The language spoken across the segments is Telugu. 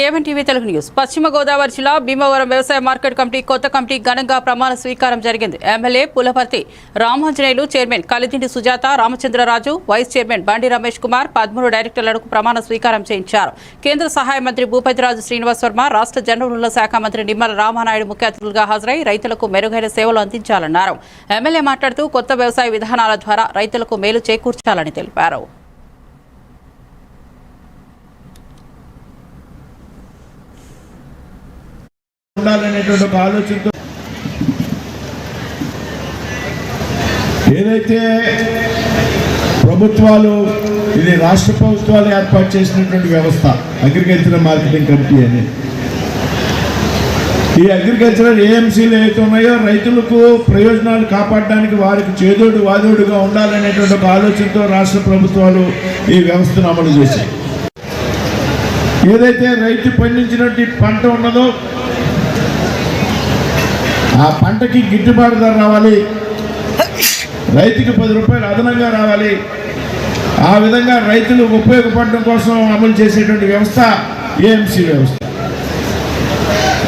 ఏవన్టీవీ తెలుగు న్యూస్. పశ్చిమ గోదావరి జిల్లా భీమవరం వ్యవసాయ మార్కెట్ కమిటీ కొత్త కమిటీ ఘనంగా ప్రమాణ స్వీకారం జరిగింది. MLA Pulaparthi Ramanjaneyulu, chairman Kalidinti Sujatha, Ramachandraraju, vice chairman Bandi Ramesh Kumar 13 డైరెక్టర్లకు ప్రమాణ స్వీకారం చేయించారు. కేంద్ర సహాయ మంత్రి భూపతిరాజు శ్రీనివాస్ వర్మ, రాష్ట్ర జనవరుల శాఖ మంత్రి నిమ్మల రామానాయుడు ముఖ్య అతిథులుగా హాజరై రైతులకు మెరుగైన సేవలు అందించాలన్నారు. ఎమ్మెల్యే మాట్లాడుతూ కొత్త వ్యవసాయ విధానాల ద్వారా రైతులకు మేలు చేకూర్చాలని తెలిపారు. ఉండాలనేటువంటి ఒక ఆలోచనతో ఏదైతే ప్రభుత్వాలు ఇది రాష్ట్ర ప్రభుత్వాలు ఏర్పాటు చేసినటువంటి వ్యవస్థ అగ్రికల్చరల్ మార్కెటింగ్ కమిటీ అని, ఈ అగ్రికల్చరల్ ఏఎంసీలు ఏవైతే ఉన్నాయో రైతులకు ప్రయోజనాలు కాపాడడానికి వారికి చేదోడు వాదోడుగా ఉండాలనేటువంటి ఒక ఆలోచనతో రాష్ట్ర ప్రభుత్వాలు ఈ వ్యవస్థను అమలు చేశాయి. ఏదైతే రైతు పండించినటువంటి పంట ఉన్నదో ఆ పంటకి గిట్టుబాటు ధర రావాలి, రైతుకి 10 రూపాయలు అదనంగా రావాలి. ఆ విధంగా రైతులకు ఉపయోగపడడం కోసం అమలు చేసేటువంటి వ్యవస్థ ఏఎంసీ వ్యవస్థ.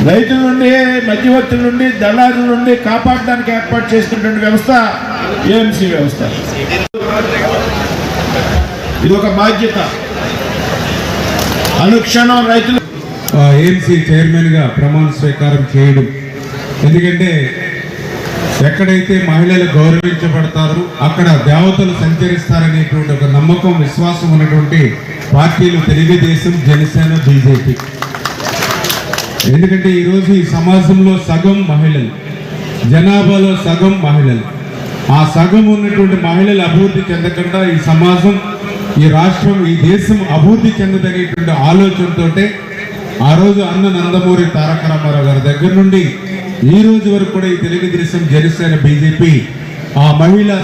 రైతుల నుండి, మధ్యవర్తుల నుండి, దళారుల నుండి కాపాడడానికి ఏర్పాటు చేసినటువంటి వ్యవస్థ ఏఎంసీ వ్యవస్థ. ఇది ఒక బాధ్యత. అనుక్షణం రైతులు ఏఎంసీ చైర్మన్గా ప్రమాణ స్వీకారం చేయడం. ఎందుకంటే ఎక్కడైతే మహిళలు గౌరవించబడతారో అక్కడ దేవతలు సంచరిస్తారనేటువంటి ఒక నమ్మకం, విశ్వాసం ఉన్నటువంటి పార్టీలు తెలుగుదేశం, జనసేన, బీజేపీ. ఎందుకంటే ఈరోజు ఈ సమాజంలో సగం మహిళలు, జనాభాలో సగం మహిళలు. ఆ సగం ఉన్నటువంటి మహిళలు అభివృద్ధి చెందకుండా ఈ సమాజం, ఈ రాష్ట్రం, ఈ దేశం అభివృద్ధి చెందదనేటువంటి ఆలోచనతోటే ఆ రోజు అన్న నందమూరి తారక రామారావు గారి దగ్గర నుండి ఈ రోజు వరకు కూడా ఈ తెలుగుదేశం, జనసేన, బీజేపీ ఆ మహిళా